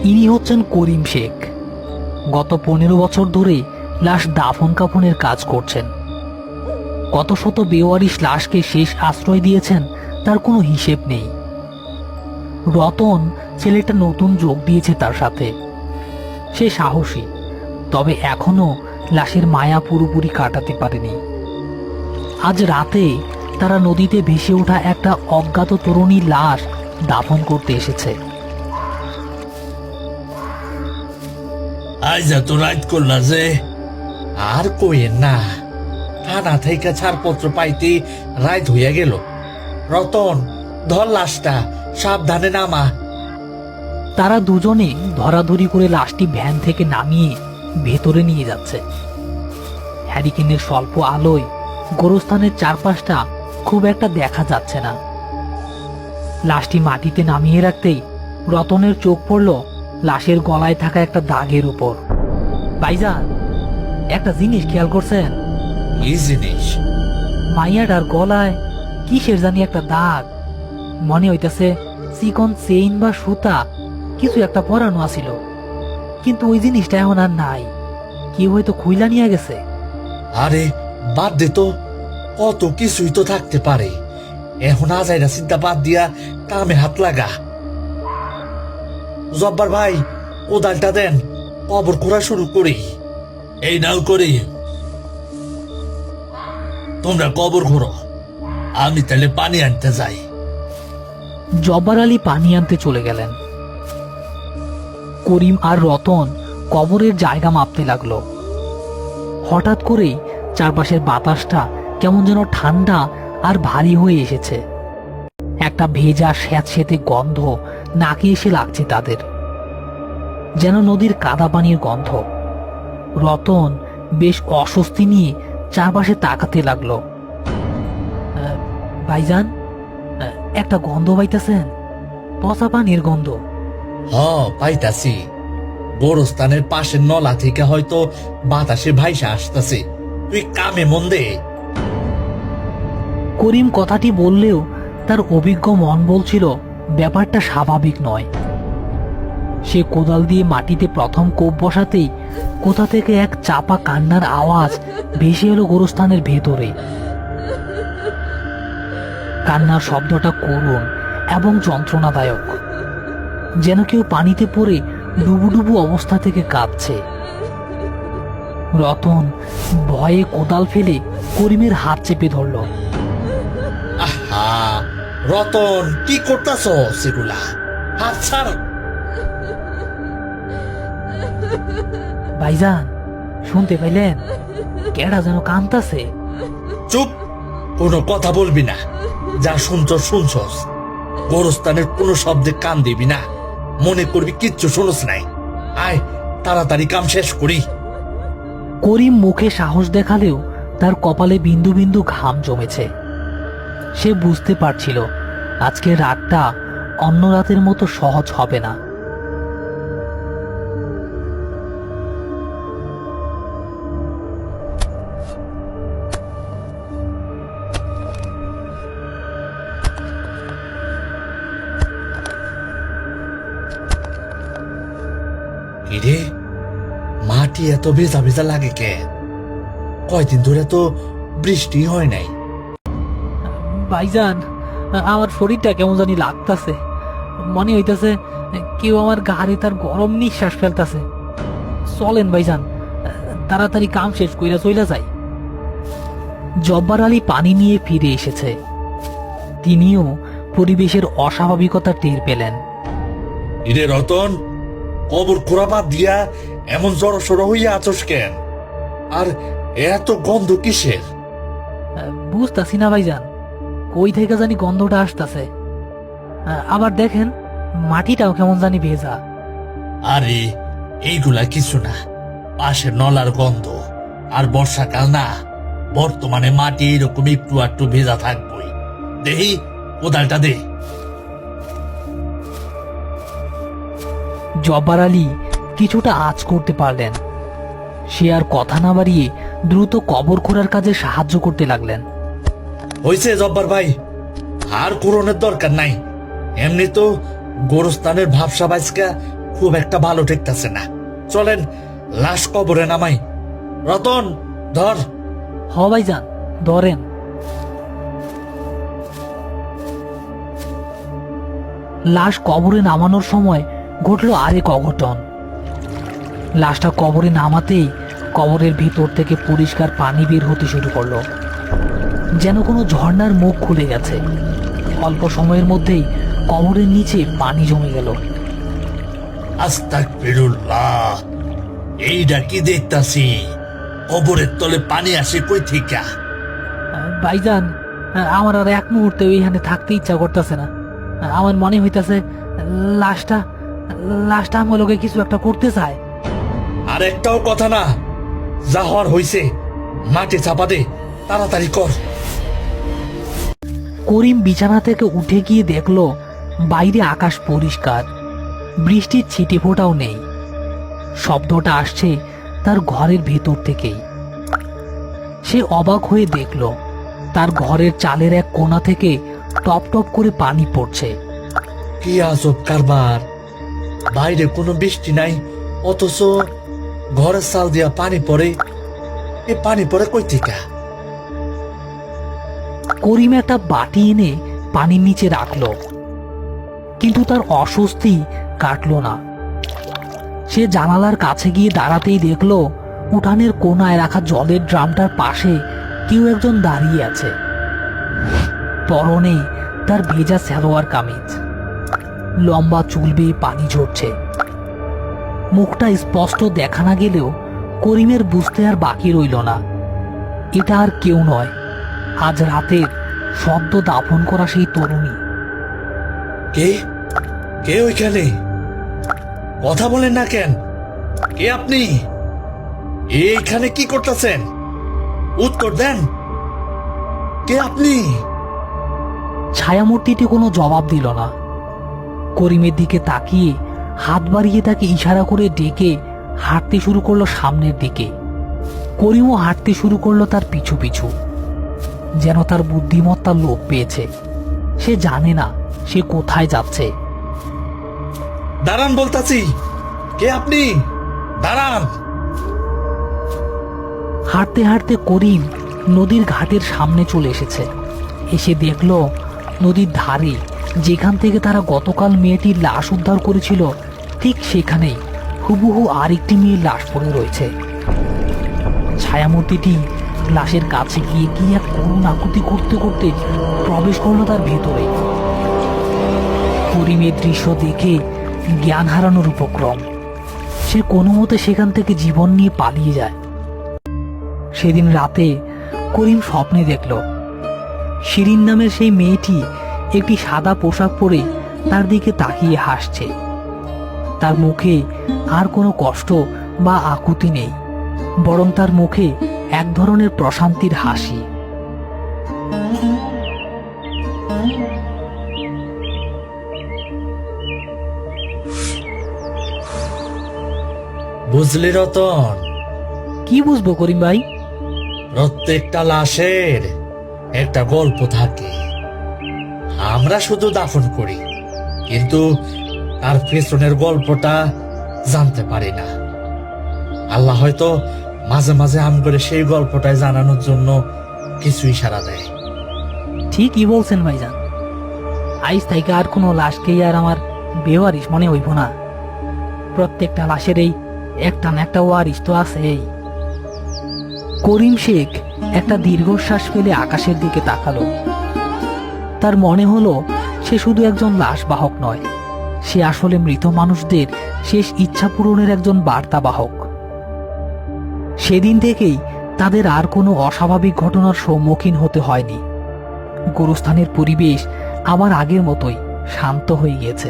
ইনি হচ্ছেন করিম শেখ। গত 15 বছর ধরে লাশ দাফন কাফনের কাজ করছেন। কত শত বেওয়ারিশ লাশকে শেষ আশ্রয় দিয়েছেন তার কোনো হিসেব নেই। রতন ছেলেটা নতুন যোগ দিয়েছে তার সাথে। সে সাহসী, তবে এখনো লাশের মায়া পুরোপুরি কাটাতে পারেনি। আজ রাতে তারা নদীতে ভেসে ওঠা একটা অজ্ঞাত তরুণীর লাশ দাফন করতে এসেছে। আজ এত রাত করলা যে? আর কইেন না, থানা থেকে ছাড়পত্র পাইতে রাত হইয়া গেল। রতন, ধর লাশটা, সাবধানে নামা। তারা দুজনে ধরাধরি করে লাশটি ভ্যান থেকে নামিয়ে ভেতরে নিয়ে যাচ্ছে। হ্যারিকেনের স্বল্প আলোয় গোরস্থানের চারপাশটা খুব একটা দেখা যাচ্ছে না। লাশটি মাটিতে নামিয়ে রাখতেই রতনের চোখ পড়ল লাশের গলায় থাকা একটা দাগের উপর। ভাইজান, একটা জিনিস খেয়াল করছেন? কি জিনিস? মাইয়াটার গলায় কিসের জানি একটা দাগ। মনে হইতেছে চিকন চেইন বা সুতা কিছু একটা পরানো আছিল, কিন্তু ওই জিনিসটা এখন আর নাই। কেউ হয়তো খুইলা নিয়ে গেছে। আরে বাদ দে তো, কত কিছুই তো থাকতে পারে। এখন আজাইরা চিন্তা বাদ দিয়া কামে হাত লাগা। জব্বার ভাই, কোদালটা দেন, কবর খোঁড়া শুরু করি। এই নাও করি, তোমরা কবর খোঁড়ো, আমি তাহলে পানি আনতে যাই। জব্বার আলী পানি আনতে চলে গেলেন। করিম আর রতন কবরের জায়গা মাপতে লাগলো। হঠাৎ করেই চারপাশের বাতাসটা কেমন যেন ঠান্ডা আর ভারী হয়ে এসেছে। একটা ভেজা স্যাঁতসেঁতে গন্ধ নাকে এসে লাগছে তাদের, যেন নদীর কাদা পানির গন্ধ। রতন বেশ অস্বস্তি নিয়ে চারপাশে তাকাতে লাগলো। ভাইজান, একটা গন্ধ পাইতেছেন? পচা পানির গন্ধ। পাইতাছি। গোরস্থানের পাশের নলা থেকে হয়তো বাতাসে ভাইসা আসতেছে। তুই কামে মন দে। করিম কথাটি বললেও তার অভিজ্ঞ মন বলছিল ব্যাপারটা স্বাভাবিক নয়। সে কোদাল দিয়ে মাটিতে প্রথম কোপ বসাতেই কোথা থেকে এক চাপা কান্নার আওয়াজ ভেসে এলো গোরস্থানের ভেতরে। কান্নার শব্দটা করুণ এবং যন্ত্রণাদায়ক, যেন কেউ পানিতে পড়ে ডুবুডুবু অবস্থা থেকে কাঁদছে। রতন ভয়ে কোদাল ফেলে করিমের হাত চেপে ধরল। আহা রতন, কি করতাছ সেগুলা? হাত ছাড়। ভাইজান, শুনতে পাইলেন? কেডা যেন কাঁদতাছে। চুপ, কোনো কথা বলবি না। যা শুনছস শুনছস। গোরস্থানের কোনো শব্দে কান দিবি না। মনে করবি কিচ্ছু শুনস নাই। আয় তাড়াতাড়ি কাম শেষ করি। করিম মুখে সাহস দেখালেও তার কপালে বিন্দু বিন্দু ঘাম জমেছে। সে বুঝতে পারছিল আজকের রাতটা অন্য রাতের মতো সহজ হবে না। কিরে, মাটি এত ভেজা ভেজা লাগে কেন? কয়দিন ধরে তো বৃষ্টি হয় নাই। ভাইজান, আমার শরীরটা কেমন জানি লাগতাছে। মনে হইতাছে কেউ আমার গাড়ি তার গরম নিঃশ্বাস ফেলতাছে। চলেন ভাইজান, তাড়াতাড়ি কাম শেষ কইরা চইলা যাই। জব্বার আলী পানি নিয়ে ফিরে এসেছে। তিনিও পরিবেশের অস্বাভাবিকতা টের পেলেন। ইরে রতন, কবর খোঁড়া বাদ দিয়া এমন জড়সড় হইয়া আছস কেন? আর এত গন্ধ কিসের? বুঝতাছি না ভাইজান, কই থেকে জানি গন্ধটা আসতাছে। আবার দেখেন, মাটিটাও কেমন জানি ভেজা। আরে এইগুলা কিছু না, পাশের নলার গন্ধ। আর বর্ষাকাল না, বর্তমানে মাটি এরকম একটু একটু ভেজা থাকবই। দেহি, কোদালটা দে। জব্বার আলী কিছুটা আঁচ করতে পারলেন। সে আর কথা না বাড়িয়ে দ্রুত কবর খোঁড়ার কাজে সাহায্য করতে লাগলেন। হইছে জব্বার ভাই, আর কোরনের দরকার নাই। এমনি তো গোরস্থানের ভাবসা বাইসকা খুব একটা ভালো ঠেকতেছে না। চলেন লাশ কবরে নামাই। রতন, ধর। হ ভাইজান, ধরেন। লাশ কবরে নামানোর সময় ঘটল আরেক অঘটন। লাশটা কবরে নামাতেই কবরের ভিতর থেকে পরিষ্কার পানি বের হতে শুরু করলো, যেন কোনো ঝর্ণার মুখ খুলে গেছে। অল্প সময়ের মধ্যেই কবরের নিচে পানি জমে গেল। আস্তাগফিরুল্লাহ, এইটা কি দেখতাছি? কবরের তলে পানি আসে কই থেকে? ভাইজান, আমার আর এক মুহূর্তে ওইখানে থাকতে ইচ্ছা করতেছে না। আমার মনে হইতাছে লাশটা লাশটা আমার লোকে কিছু একটা করতে চায়। আর একটাও কথা না, যা হওয়ার হইছে মাটি চাপা দে, তাড়াতাড়ি কর। করিম বিছানা থেকে উঠে গিয়ে দেখলো বাইরে আকাশ পরিষ্কার, বৃষ্টির ছিটে ফোঁটাও নেই। শব্দটা আসছে তার ঘরের ভেতর থেকেই। সে অবাক হয়ে দেখল তার ঘরের চালের এক কোণা থেকে টপ টপ করে পানি পড়ছে। কি আজব কারবার! বাইরে কোনো বৃষ্টি নাই, অথচ ঘরের চাল দিয়া পানি পড়ে। এ পানি পড়ে কই থেকে? করিম একটা বাটি এনে পানির নিচে রাখলো, কিন্তু তার অস্বস্তি কাটলো না। সে জানালার কাছে গিয়ে দাঁড়াতেই দেখলো উঠানের কোনায় রাখা জলের ড্রামটার পাশে কেউ একজন দাঁড়িয়ে আছে। পরনে তার ভেজা সালোয়ার কামিজ, লম্বা চুল বেয়ে পানি ঝরছে। মুখটা স্পষ্ট দেখা না গেলেও করিমের বুঝতে আর বাকি রইল না, এটা আর কেউ নয়, আজ রাতের সদ্য দাফন করা সেই তরুণী। কে কে ওইখানে? কথা বলেন না কেন? কে আপনি? এইখানে কি করতেছেন? উত্তর দেন, কে আপনি? ছায়ামূর্তিটি কোনো জবাব দিল না। করিমের দিকে তাকিয়ে হাত বাড়িয়ে তাকে ইশারা করে ডেকে হাঁটতে শুরু করলো সামনের দিকে। করিমও হাঁটতে শুরু করলো তার পিছু পিছু, যেন তার বুদ্ধিমত্তা লোপ পেয়েছে। সে জানে না সে কোথায় যাচ্ছে। দাঁড়ান বলতাছি, কে আপনি? দাঁড়ান। হাঁটতে হাঁটতে করিম নদীর ঘাটের সামনে চলে এসেছে। এসে দেখল নদীর ধারে যেখান থেকে তারা গতকাল মেয়েটির লাশ উদ্ধার করেছিল, ঠিক সেখানেই হুবহু আরেকটি মেয়ের লাশ পড়ে রয়েছে। ছায়ামূর্তিটি লাশের কাছে গিয়ে কি এক করুণ আকুতি করতে করতে প্রবেশ করলো তার ভেতরে। করিমের দৃশ্য দেখে জ্ঞান হারানোর উপক্রম। সে কোনো মতে সেখান থেকে জীবন নিয়ে পালিয়ে যায়। সেদিন রাতে করিম স্বপ্নে দেখল শিরিন নামের সেই মেয়েটি একটি সাদা পোশাক পরে তার দিকে তাকিয়ে হাসছে। তার মুখে আর কোনো কষ্ট বা আকুতি নেই, বরং তার মুখে এক ধরনের প্রশান্তির হাসি। বুঝলি রতন? কি বুঝবো করিম ভাই? প্রত্যেকটা লাশের একটা গল্প থাকে। আমরা শুধু দাফন করি, কিন্তু তার পেছনের গল্পটা জানতে পারি না। আল্লাহ হয়তো মাঝে মাঝে আম করে সেই গল্পটাই জানানোর জন্য কিছু ইশারা দেয়। ঠিকই বলছেন ভাইজান। আইজ থেকে আর কোনো লাশকেই আর আমার বেওয়ারিশ মনে হইব না। প্রত্যেকটা লাশের এই একটা না একটা ওয়ারিশ তো আছেই। করিম শেখ একটা দীর্ঘশ্বাস ফেলে আকাশের দিকে তাকালো। তার মনে হলো সে শুধু একজন লাশ বাহক নয়, সে আসলে মৃত মানুষদের শেষ ইচ্ছা পূরণের একজন বার্তাবাহক। সেদিন থেকেই তাদের আর কোনো অস্বাভাবিক ঘটনার সম্মুখীন হতে হয়নি। গোরস্থানের পরিবেশ আবার আগের মতোই শান্ত হয়ে গিয়েছে।